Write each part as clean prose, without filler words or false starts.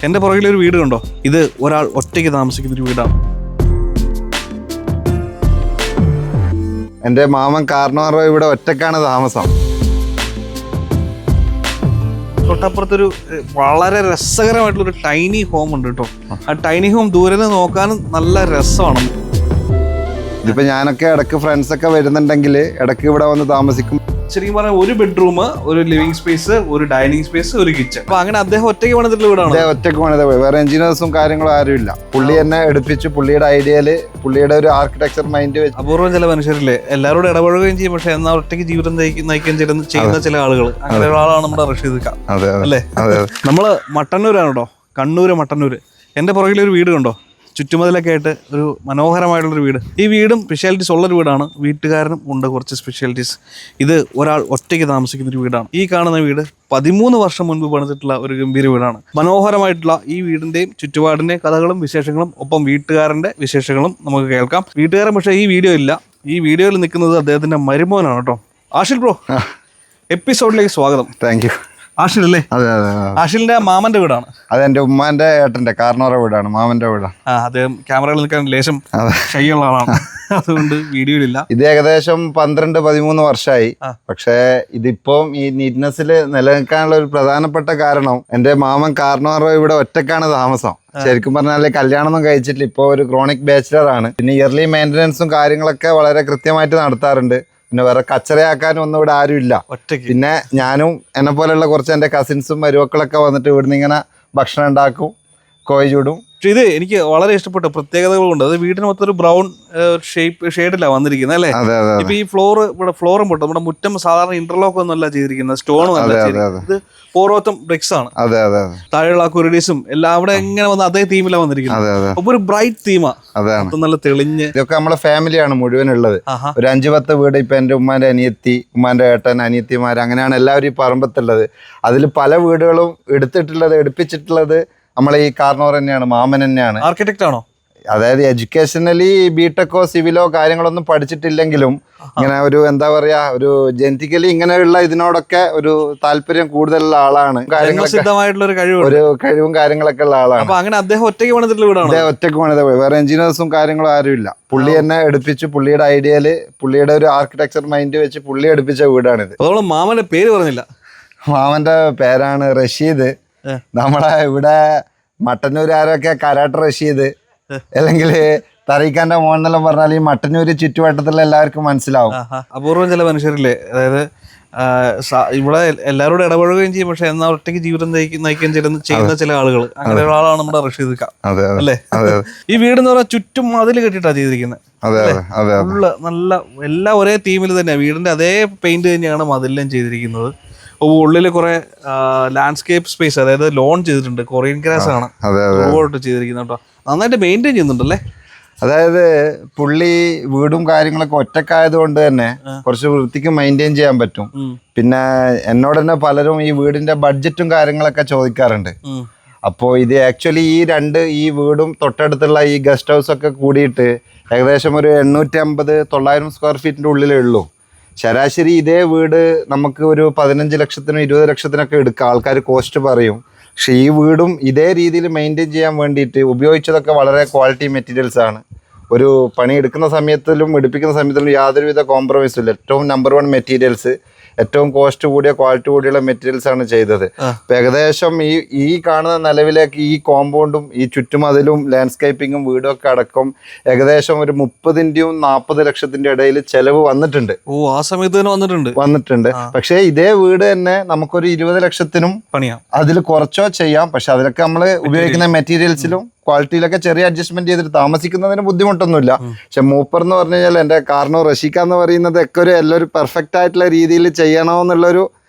എൻ്റെ പുറകിലൊരു വീട് കണ്ടോ? ഇത് ഒരാൾ ഒറ്റയ്ക്ക് താമസിക്കുന്നൊരു വീടാണ്. എൻ്റെ മാമൻ കാർണോറോ ഇവിടെ ഒറ്റക്കാണ് താമസം. തൊട്ടപ്പുറത്തൊരു വളരെ രസകരമായിട്ടുള്ളൊരു ടൈനി ഹോം ഉണ്ട് കേട്ടോ. ആ ടൈനി ഹോം ദൂരെ നിന്ന് നോക്കാനും നല്ല രസമാണ്. ഇതിപ്പോൾ ഞാനൊക്കെ ഇടയ്ക്ക് ഫ്രണ്ട്സൊക്കെ വരുന്നുണ്ടെങ്കിൽ ഇടയ്ക്ക് ഇവിടെ വന്ന് താമസിക്കും. ശരിക്കും പറഞ്ഞാൽ ഒരു ബെഡ്റൂം, ഒരു ലിവിംഗ് സ്പേസ്, ഒരു ഡൈനിങ് സ്പേസ്, ഒരു കിച്ചൺ. അപ്പൊ അങ്ങനെ അദ്ദേഹം ഒറ്റയ്ക്ക് പണിതിട്ടുള്ള വീടാണ്. ഒറ്റയ്ക്ക് പണിത, വേറെ എഞ്ചിനീയേഴ്സും കാര്യങ്ങളും ആരുമില്ല. പുള്ളി തന്നെ എടുപ്പിച്ച് പുള്ളിയുടെ ഐഡിയയില് പുള്ളിയുടെ ഒരു ആർക്കിടെക്ചർ മൈൻഡ് വെച്ച്. അപൂർവം ചില മനുഷ്യരില്ലേ എല്ലാവരോടും ഇടപഴകുകയും ചെയ്യും, പക്ഷെ എന്നാൽ ഒറ്റയ്ക്ക് ജീവിതം നയിക്കാൻ ചെയ്യുന്ന ചില ആളുകൾ. അങ്ങനെ ഒരാളാണ് നമ്മുടെ റഷീദ് ഖാൻ അല്ലേ? നമ്മള് മട്ടന്നൂരാണ് കേട്ടോ, കണ്ണൂര് മട്ടന്നൂര്. എൻ്റെ പുറകിലൊരു വീട് കണ്ടോ, ചുറ്റുമതിലൊക്കെ ആയിട്ട് ഒരു മനോഹരമായിട്ടുള്ളൊരു വീട്. ഈ വീടും സ്പെഷ്യാലിറ്റീസ് ഉള്ളൊരു വീടാണ്. വീട്ടുകാരനും ഉണ്ട് കുറച്ച് സ്പെഷ്യാലിറ്റീസ്. ഇത് ഒരാൾ ഒറ്റയ്ക്ക് താമസിക്കുന്നൊരു വീടാണ്. ഈ കാണുന്ന വീട് 13 വർഷം മുൻപ് പണിതിട്ടുള്ള ഒരു ഗംഭീര വീടാണ്. മനോഹരമായിട്ടുള്ള ഈ വീടിന്റെയും ചുറ്റുപാടിന്റെയും കഥകളും വിശേഷങ്ങളും ഒപ്പം വീട്ടുകാരന്റെ വിശേഷങ്ങളും നമുക്ക് കേൾക്കാം. വീട്ടുകാരൻ പക്ഷേ ഈ വീഡിയോ ഇല്ല. ഈ വീഡിയോയിൽ നിൽക്കുന്നത് അദ്ദേഹത്തിന്റെ മരുമോനാണ് കേട്ടോ. ആഷിൽ ബ്രോ, എപ്പിസോഡിലേക്ക് സ്വാഗതം. Thank you. ആഷിൽ അല്ലേ? അതെ അതെ. ആഷിലിന്റെ മാമന്റെ വീടാണ്. അതെ, എൻ്റെ ഉമ്മാന്റെ ഏട്ടന്റെ കാർണോറ വീടാണ്, മാമന്റെ വീടാണ്. അദ്ദേഹം ക്യാമറയിൽ നിൽക്കാൻ ലേശം ഷൈയുള്ള ആളാണ്, അതുകൊണ്ട് വീഡിയോയിലില്ല. ഇത് ഏകദേശം 12-13 വർഷമായി. പക്ഷേ ഇതിപ്പം ഈ നീറ്റ്നെസ്സിൽ നിലനിൽക്കാനുള്ള ഒരു പ്രധാനപ്പെട്ട കാരണം എൻ്റെ മാമൻ കാർണോറോ ഇവിടെ ഒറ്റക്കാണ് താമസം. ശരിക്കും പറഞ്ഞാൽ കല്യാണമൊന്നും കഴിച്ചിട്ടില്ല. ഇപ്പോൾ ഒരു ക്രോണിക് ബാച്ചിലർ ആണ്. പിന്നെ ഇയർലി മെയിൻ്റനൻസും കാര്യങ്ങളൊക്കെ വളരെ കൃത്യമായിട്ട് നടത്താറുണ്ട്. പിന്നെ വേറെ കച്ചറയാക്കാനും ഒന്നും ഇവിടെ ആരും ഇല്ല. പിന്നെ ഞാനും എന്നെ പോലെയുള്ള കുറച്ച് എൻ്റെ കസിൻസും മരുമക്കളൊക്കെ വന്നിട്ട് ഇവിടുന്ന് ഇങ്ങനെ ഭക്ഷണം ഉണ്ടാക്കും, കോഴി ചൂടും. പക്ഷെ ഇത് എനിക്ക് വളരെ ഇഷ്ടപ്പെട്ട പ്രത്യേകതകളുണ്ട്. അത് വീടിന് മൊത്തം ഒരു ബ്രൗൺ ഷെയ്ഡിലാണ് വന്നിരിക്കുന്നത് അല്ലേ? ഇപ്പൊ ഈ ഫ്ലോറും പൊട്ടും. നമ്മുടെ മുറ്റം സാധാരണ ഇന്റർലോക്ക് ഒന്നും അല്ല ചെയ്തിരിക്കുന്നത്, സ്റ്റോണും അല്ല. ഇത് പോറോത്തം ബ്രിക്സ് ആണ്. താഴെയുള്ള കുരുടീസും എല്ലാം അവിടെ എങ്ങനെ വന്ന് അതേ തീമിലാണ് വന്നിരിക്കുന്നത്. അപ്പൊ ഒരു ബ്രൈറ്റ് തീമാ, നല്ല തെളിഞ്ഞ്. ഇതൊക്കെ നമ്മളെ ഫാമിലിയാണ് മുഴുവൻ ഉള്ളത്. ഒരു 5-10 വീട്. ഇപ്പൊ എൻ്റെ ഉമ്മാന്റെ അനിയത്തി, ഉമ്മാന്റെ ഏട്ടൻ, അനിയത്തിമാർ, അങ്ങനെയാണ് എല്ലാവരും ഈ പറമ്പത്തുള്ളത്. അതിൽ പല വീടുകളും എടുപ്പിച്ചിട്ടുള്ളത് നമ്മളെ ഈ കാർണോർ തന്നെയാണ്, മാമൻ തന്നെയാണ്. ആർക്കിടെക്ട് ആണോ? അതായത് എഡ്യൂക്കേഷനലി ബിടെക്കോ സിവിലോ കാര്യങ്ങളൊന്നും പഠിച്ചിട്ടില്ലെങ്കിലും ഇങ്ങനെ ഒരു എന്താ പറയാ, ഒരു ജനറ്റിക്കലി ഇങ്ങനെയുള്ള ഇതിനോടൊക്കെ ഒരു താല്പര്യം കൂടുതലുള്ള ആളാണ്. ഒരു കഴിവും കാര്യങ്ങളൊക്കെ ഉള്ള ആളാണ്. അപ്പൊ അങ്ങനെ അദ്ദേഹം ഒറ്റയ്ക്ക് പണിതിട്ടുള്ള വീടാണ്. അദ്ദേഹം ഒറ്റയ്ക്ക് പണിത, വേറെ എഞ്ചിനീയേഴ്സും കാര്യങ്ങളും ആരുമില്ല. പുള്ളി തന്നെ എടുപ്പിച്ച് പുള്ളിയുടെ ഐഡിയയില് പുള്ളിയുടെ ഒരു ആർക്കിടെക്ചർ മൈൻഡ് വെച്ച് പുള്ളി എടുപ്പിച്ച വീടാണിത്. അതോളം മാമന്റെ പേര് പറഞ്ഞില്ല. മാമന്റെ പേരാണ് റഷീദ്. നമ്മളെ ഇവിടെ മട്ടന്നൂരുകാരൊക്കെ കരാട്ട റഷീദ്, അല്ലെങ്കിൽ തറീഖാന്റെ മോനെല്ലാം പറഞ്ഞാൽ ഈ മട്ടന്നൂര് ചുറ്റുവട്ടത്തുള്ള എല്ലാവർക്കും മനസ്സിലാവും. അപൂർവം ചില മനുഷ്യരില്ലേ, അതായത് ഇവിടെ എല്ലാവരോടും ഇടപഴകുകയും ചെയ്യും, പക്ഷെ എന്നാൽ ഒറ്റയ്ക്ക് ജീവിതം നയിക്കാൻ ചെയ്യുന്ന ചില ആളുകൾ. അങ്ങനെ ഒരാളാണ് നമ്മുടെ റഷീദ് ഖാൻ അല്ലേ? ഈ വീട് എന്ന് പറഞ്ഞാൽ ചുറ്റും മതിൽ കെട്ടിട്ടാണ് ചെയ്തിരിക്കുന്നത്. നല്ല എല്ലാം ഒരേ തീമിൽ തന്നെയാണ്. വീടിന്റെ അതേ പെയിന്റ് തന്നെയാണ് മതിലെല്ലാം ചെയ്തിരിക്കുന്നത്. ഉള്ളിൽ കുറെ ലാൻഡ്സ്കേപ്പ് സ്പേസ്, അതായത് ലോൺ ചെയ്തിട്ടുണ്ട്. കൊറിയൻ ഗ്രാസ് ആണ് ചെയ്തിരിക്കുന്നത് കേട്ടോ. നന്നായിട്ട് മെയിൻറ്റെയിൻ ചെയ്യുന്നുണ്ടല്ലേ? അതായത് പുള്ളി വീടും കാര്യങ്ങളൊക്കെ ഒറ്റക്കായത് കൊണ്ട് തന്നെ കുറച്ച് വൃത്തിക്ക് മെയിൻറ്റെയിൻ ചെയ്യാൻ പറ്റും. പിന്നെ എന്നോട് തന്നെ പലരും ഈ വീടിന്റെ ബഡ്ജറ്റും കാര്യങ്ങളൊക്കെ ചോദിക്കാറുണ്ട്. അപ്പോൾ ഇത് ആക്ച്വലി ഈ വീടും തൊട്ടടുത്തുള്ള ഈ ഗസ്റ്റ് ഹൗസ് ഒക്കെ കൂടിയിട്ട് ഏകദേശം ഒരു 850-900 സ്ക്വയർ ഫീറ്റിന്റെ ഉള്ളിലേ ഉള്ളൂ. ശരാശരി ഇതേ വീട് നമുക്ക് ഒരു 15 ലക്ഷത്തിനും 20 ലക്ഷത്തിനൊക്കെ എടുക്കാം, ആൾക്കാർ കോസ്റ്റ് പറയും. പക്ഷെ ഈ വീടും ഇതേ രീതിയിൽ മെയിൻറ്റെയിൻ ചെയ്യാൻ വേണ്ടിയിട്ട് ഉപയോഗിച്ചതൊക്കെ വളരെ ക്വാളിറ്റി മെറ്റീരിയൽസ് ആണ്. ഒരു പണി എടുക്കുന്ന സമയത്തിലും എടുപ്പിക്കുന്ന സമയത്തിലും യാതൊരുവിധ കോംപ്രമൈസും ഇല്ല. ഏറ്റവും നമ്പർ 1 മെറ്റീരിയൽസ്, ഏറ്റവും കോസ്റ്റ് കൂടിയ ക്വാളിറ്റി കൂടിയുള്ള മെറ്റീരിയൽസ് ആണ് ചെയ്തത്. അപ്പം ഏകദേശം ഈ കാണുന്ന നിലവിലേക്ക് ഈ കോമ്പൗണ്ടും ഈ ചുറ്റുമതിലും ലാൻഡ്സ്കേപ്പിങ്ങും വീടും ഒക്കെ അടക്കം ഏകദേശം ഒരു 30-40 ലക്ഷത്തിന്റെ ഇടയിൽ ചെലവ് വന്നിട്ടുണ്ട്. ആ സമയത്ത് വന്നിട്ടുണ്ട്. പക്ഷേ ഇതേ വീട് തന്നെ നമുക്കൊരു 20 ലക്ഷത്തിനും പണിയാം, അതിൽ കുറച്ചോ ചെയ്യാം. പക്ഷെ അതിലൊക്കെ നമ്മൾ ഉപയോഗിക്കുന്ന മെറ്റീരിയൽസിലും ക്വാളിറ്റിയിലൊക്കെ ചെറിയ അഡ്ജസ്റ്റ്മെന്റ് ചെയ്തിട്ട് താമസിക്കുന്നതിന് ബുദ്ധിമുട്ടൊന്നുമില്ല. പക്ഷെ മൂപ്പർ എന്ന് പറഞ്ഞു കഴിഞ്ഞാൽ എൻ്റെ കാർണോ റഷീഖ എന്ന് പറയുന്നത് ഒക്കെ എല്ലാവരും പെർഫെക്റ്റ് ആയിട്ടുള്ള രീതിയിൽ ചെയ്യണമെന്നുള്ളൊരു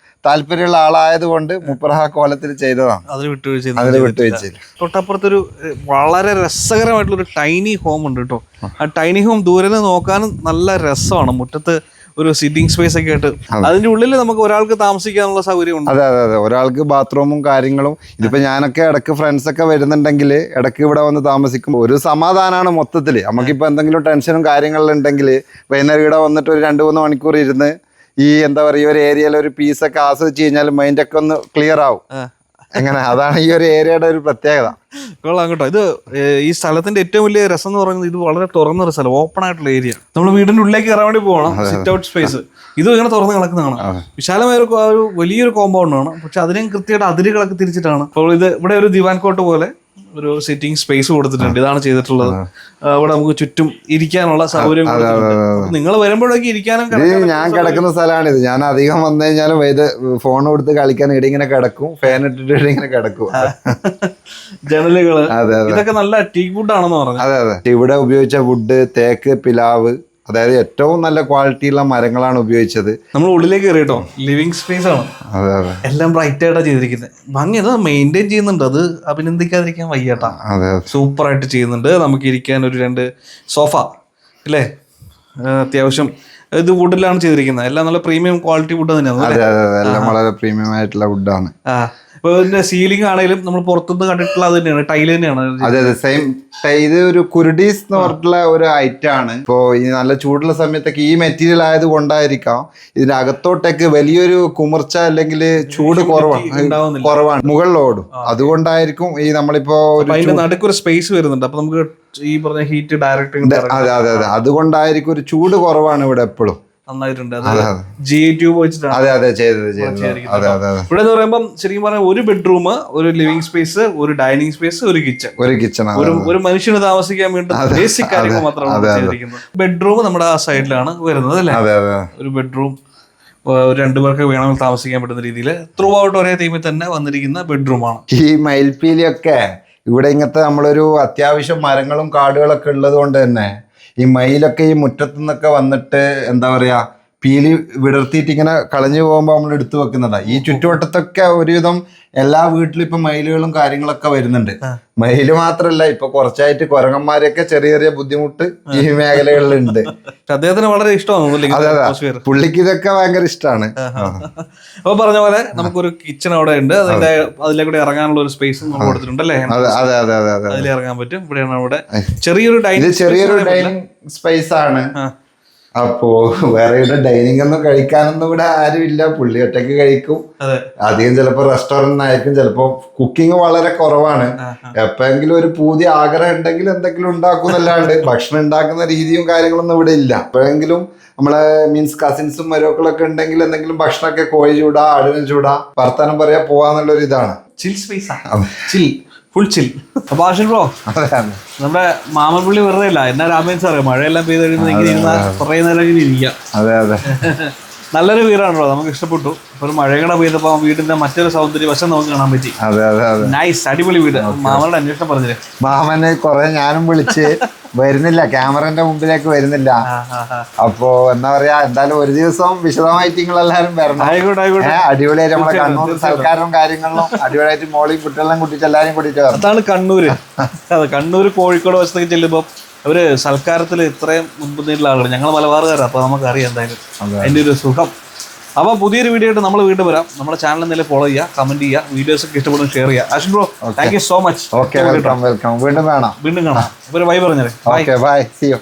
താല്പര്യമുള്ള ആളായത് കൊണ്ട് മൂപ്പർ ആ കോലത്തിൽ ചെയ്തതാണ്. അതിൽ വിട്ടുവീഴ്ചയില്ല. തൊട്ടപ്പുറത്തൊരു വളരെ രസകരമായിട്ടുള്ളൊരു ടൈനി ഹോം ഉണ്ട് കേട്ടോ. ആ ടൈനി ഹോം ദൂരെ നിന്ന് നോക്കാനും നല്ല രസമാണ്. മുറ്റത്ത് ഒരു സിറ്റിംഗ് സ്പേസ് ഒക്കെ ആയിട്ട് അതിന്റെ ഉള്ളിൽ നമുക്ക് ഒരാൾക്ക് താമസിക്കാനുള്ള സൗകര്യം. അതെ, ഒരാൾക്ക് ബാത്റൂമും കാര്യങ്ങളും. ഇതിപ്പോ ഞാനൊക്കെ ഇടയ്ക്ക് ഫ്രണ്ട്സൊക്കെ വരുന്നുണ്ടെങ്കിൽ ഇടയ്ക്ക് ഇവിടെ വന്ന് താമസിക്കും. ഒരു സമാധാനമാണ് മൊത്തത്തിൽ. നമുക്കിപ്പോൾ എന്തെങ്കിലും ടെൻഷനും കാര്യങ്ങളിലുണ്ടെങ്കിൽ വൈകുന്നേരം ഇവിടെ വന്നിട്ട് ഒരു 2-3 മണിക്കൂർ ഇരുന്ന് ഈ എന്താ പറയുക ഒരു ഏരിയയിൽ ഒരു പീസൊക്കെ ആസ്വദിച്ച് കഴിഞ്ഞാൽ മൈൻഡൊക്കെ ഒന്ന് ക്ലിയർ ആവും. എങ്ങനെ അതാണ് ഈ ഒരു ഏരിയയുടെ ഒരു പ്രത്യേകത. കൊള്ളാം കേട്ടോ. ഇത് ഈ സ്ഥലത്തിന്റെ ഏറ്റവും വലിയ രസം എന്ന് പറയുന്നത് ഇത് വളരെ തുറന്നൊരു സ്ഥലം, ഓപ്പൺ ആയിട്ടുള്ള ഏരിയ. നമ്മൾ വീടിന്റെ ഉള്ളിലേക്ക് കയറാൻ വേണ്ടി പോകണം, സിറ്റ് ഔട്ട് സ്പേസ്. ഇതും ഇങ്ങനെ തുറന്ന് കിടക്കുന്നതാണ്. വിശാലമായ ഒരു വലിയൊരു കോമ്പൗണ്ട് ആണ്, പക്ഷെ അതിനെയും കൃത്യമായിട്ട് അതിരുകളൊക്കെ തിരിച്ചിട്ടാണ്. അപ്പോൾ ഇത് ഇവിടെ ഒരു ദിവാൻ കോട്ട് പോലെ ഒരു സിറ്റിംഗ് സ്പേസ് കൊടുത്തിട്ടുണ്ട്. ഇതാണ് ചെയ്തിട്ടുള്ളത്. ഇവിടെ നമുക്ക് ചുറ്റും ഇരിക്കാനുള്ള സൗകര്യം. നിങ്ങൾ വരുമ്പോഴേക്ക് ഇരിക്കാനും ഞാൻ കിടക്കുന്ന സ്ഥലമാണിത്. ഞാൻ അധികം വന്നു കഴിഞ്ഞാലും ഇത് ഫോൺ കൊടുത്ത് കളിക്കാൻ ഇവിടെ ഇങ്ങനെ കിടക്കും, ഫാൻ ഇട്ടിട്ട് ഇങ്ങനെ കിടക്കും. ജനലുകള് ഇതൊക്കെ നല്ല ടീക്ക് വുഡ് ആണെന്ന് പറഞ്ഞു. അതെ അതെ, ഇവിടെ ഉപയോഗിച്ച വുഡ് തേക്ക്, പിലാവ്, അതായത് ഏറ്റവും നല്ല ക്വാളിറ്റിയുള്ള മരങ്ങളാണ് ഉപയോഗിച്ചത്. നമ്മൾ ഉള്ളിലേക്ക് കയറിട്ടോ, ലിവിങ് സ്പേസ് ആണ്. അതെ അതെ, എല്ലാം ബ്രൈറ്റ് ആയിട്ടാണ് ചെയ്തിരിക്കുന്നത്. ഭംഗി അത് മെയിൻറ്റെയിൻ ചെയ്യുന്നുണ്ട്, അത് അഭിനന്ദിക്കാതിരിക്കാൻ വയ്യാട്ടാ. സൂപ്പർ ആയിട്ട് ചെയ്യുന്നുണ്ട്. നമുക്ക് ഇരിക്കാൻ ഒരു 2 സോഫ അല്ലേ, അത്യാവശ്യം ഇത് വുഡിലാണ് ചെയ്തിരിക്കുന്നത്. എല്ലാം നല്ല പ്രീമിയം ക്വാളിറ്റി വുഡ് തന്നെയാണ്. അതെ അതെ, എല്ലാം വളരെ പ്രീമിയം ആയിട്ടുള്ള വുഡാണ്. ഇപ്പൊ ഇതിന്റെ സീലിംഗ് ആണെങ്കിലും നമ്മൾ പുറത്തുനിന്ന് കണ്ടിട്ടുള്ള അത് തന്നെയാണ്, ടൈല് തന്നെയാണ്. അതെ അതെ, സെയിം. ഇത് ഒരു കുരുഡീസ് എന്ന് പറഞ്ഞിട്ടുള്ള ഒരു ഐറ്റം ആണ്. ഇപ്പോ ഈ നല്ല ചൂടുള്ള സമയത്തൊക്കെ ഈ മെറ്റീരിയൽ ആയത് കൊണ്ടായിരിക്കാം ഇതിന്റെ അകത്തോട്ടേക്ക് വലിയൊരു കുമിർച്ച അല്ലെങ്കിൽ ചൂട് കുറവാണ്, മുകളിലോടും. അതുകൊണ്ടായിരിക്കും ഈ നമ്മളിപ്പോ നടുക്കൊരു സ്പേസ് വരുന്നുണ്ട്. അപ്പൊ നമുക്ക് ഈ പറഞ്ഞ ഹീറ്റ് ഡയറക്റ്റ്. അതെ അതെ അതെ, അതുകൊണ്ടായിരിക്കും ഒരു ചൂട് കുറവാണ് ഇവിടെ എപ്പോഴും. നന്നായിട്ടുണ്ട്. ട്യൂബ് വെച്ചിട്ടാണ്. അതെ അതെ, ചെയ്തത്. ഇവിടെ എന്ന് പറയുമ്പോൾ ശരിക്കും പറഞ്ഞാൽ ഒരു ബെഡ്റൂം, ഒരു ലിവിംഗ് സ്പേസ്, ഒരു ഡൈനിങ് സ്പേസ്, ഒരു കിച്ചൺ. ഒരു മനുഷ്യന് താമസിക്കാൻ വേണ്ടി ബേസിക് കാര്യങ്ങൾ മാത്രമാണ് ചെയ്തിരിക്കുന്നത്. ബെഡ്റൂം നമ്മുടെ ആ സൈഡിലാണ് വരുന്നത് അല്ലേ. ഒരു ബെഡ്റൂം 2 പേർക്ക് വേണമെങ്കിൽ താമസിക്കാൻ പറ്റുന്ന രീതിയിൽ ത്രൂ ഔട്ട് ഒരേ തീമിൽ തന്നെ വന്നിരിക്കുന്ന ബെഡ്റൂമാണ്. ഈ മയിൽപ്പീലിയൊക്കെ ഇവിടെ ഇങ്ങനത്തെ നമ്മളൊരു അത്യാവശ്യം മരങ്ങളും കാടുകളൊക്കെ ഉള്ളത് കൊണ്ട് തന്നെ ഈ മയിലൊക്കെ ഈ മുറ്റത്തു നിന്നൊക്കെ വന്നിട്ട് എന്താ പറയാ, പീലി വിടർത്തിയിട്ട് ഇങ്ങനെ കളഞ്ഞു പോകുമ്പോൾ നമ്മൾ എടുത്തു വെക്കുന്നതാണ്. ഈ ചുറ്റുവട്ടത്തൊക്കെ ഒരുവിധം എല്ലാ വീട്ടിലും ഇപ്പൊ മയിലുകളും കാര്യങ്ങളൊക്കെ വരുന്നുണ്ട്. മയില് മാത്രല്ല, ഇപ്പൊ കുറച്ചായിട്ട് കുരങ്ങന്മാരെയൊക്കെ ചെറിയ ചെറിയ ബുദ്ധിമുട്ട് ഈ മേഖലകളിലുണ്ട്. അദ്ദേഹത്തിന് വളരെ ഇഷ്ടമാണ്. അതെ അതെ, പുള്ളിക്ക് ഇതൊക്കെ ഭയങ്കര ഇഷ്ടമാണ്. അപ്പൊ പറഞ്ഞ പോലെ നമുക്കൊരു കിച്ചൺ അവിടെ ഉണ്ട്. അതിലേക്കൂടെ ഇറങ്ങാനുള്ള ഒരു സ്പേസ് നമ്മൾ കൊടുത്തിട്ടുണ്ട് അല്ലേ. അതെ അതെ അതെ, അതിൽ ഇറങ്ങാൻ പറ്റും. ഇവിടെയാണ് അവിടെ ചെറിയൊരു ഡൈനിങ് സ്പേസ് ആണ്. അപ്പോ വേറെ ഇവിടെ ഡൈനിങ് ഒന്നും കഴിക്കാനൊന്നും ഇവിടെ ആരും ഇല്ല, പുള്ളി ഒറ്റയ്ക്ക് കഴിക്കും. അധികം ചിലപ്പോ റെസ്റ്റോറന്റ് ആയിരിക്കും, ചിലപ്പോ കുക്കിംഗ് വളരെ കുറവാണ്. എപ്പോഴെങ്കിലും ഒരു പുതിയ ആഗ്രഹം ഉണ്ടെങ്കിൽ എന്തെങ്കിലും ഉണ്ടാക്കുന്നല്ലാണ്ട് ഭക്ഷണം ഉണ്ടാക്കുന്ന രീതിയും കാര്യങ്ങളൊന്നും ഇവിടെ ഇല്ല. എപ്പോഴെങ്കിലും നമ്മളെ മീൻസ് കസിൻസും മരുമക്കളൊക്കെ ഉണ്ടെങ്കിൽ എന്തെങ്കിലും ഭക്ഷണമൊക്കെ കോഴി ചൂടാ, ആടിനും ചൂടാ, വർത്താനം പറയാ പോവാന്നുള്ളൊരു ഇതാണ്. ചിൽ സ്പേസ്, ചിൽ, ഫുൾ ചിൽ. അപ്പൊ ആഷിൻ ബ്രോ, നമ്മുടെ മാമൻപുള്ളി വെറുതെ ഇല്ല. എന്നാ രാമേൻ സാറേ, മഴയെല്ലാം പെയ്ത് കഴിയുമ്പോൾ ഇങ്ങനെ ഇരുന്ന കുറേ നേരം ഇങ്ങനെ ഇരിക്കാം. അതെ അതെ, നല്ലൊരു വീടാണല്ലോ, നമുക്ക് ഇഷ്ടപ്പെട്ടു. ഒരു മഴയുടെ പെയ്തപ്പോ വീടിന്റെ മറ്റൊരു സൗന്ദര്യ വശം നമുക്ക് കാണാൻ പറ്റി. അതെ അതെ അതെ, നൈസ്, അടിപൊളി വീട്. മാമയുടെ അന്വേഷണം പറഞ്ഞില്ലേ? മാമനെ കുറെ ഞാനും വിളിച്ച് വരുന്നില്ല, ക്യാമറന്റെ മുമ്പിലേക്ക് വരുന്നില്ല. അപ്പോ എന്താ പറയാ, എന്തായാലും ഒരു ദിവസം വിശദമായിട്ട് നിങ്ങളെല്ലാരും വരണം. അടിപൊളിയായിട്ട് നമ്മളെ കണ്ണൂർ സൽക്കാരും കാര്യങ്ങളിലും അടിപൊളിയായിട്ട് മോളിയും കുട്ടികളെല്ലാം കൂട്ടിയിട്ട് എല്ലാരും കൂട്ടിയിട്ട് വരണം. അതാണ് കണ്ണൂര്. അതെ, കണ്ണൂർ കോഴിക്കോട് വശത്തേക്ക് ചെല്ലുമ്പോ അവര് സൽക്കാരത്തിൽ ഇത്രയും മുൻപന്തിയുള്ള ആളുകൾ. ഞങ്ങൾ മലബാറുകാരാണ്, അപ്പൊ നമുക്കറിയാം എന്തായാലും അതിന്റെ ഒരു സുഖം. അപ്പോൾ പുതിയൊരു വീഡിയോ ആയിട്ട് നമ്മൾ വീണ്ടും വരാം. നമ്മുടെ ചാനൽ എന്തെങ്കിലും ഫോളോ ചെയ്യുക, കമന്റ് ചെയ്യുക, വീഡിയോസ് ഒക്കെ ഇഷ്ടപ്പെടുന്ന ഷെയർ ചെയ്യുക. Ashin bro, thank you so much. Welcome. വീണ്ടും കാണാം. അപ്പോൾ ഒരു ബൈ പറഞ്ഞേ. Bye, see U.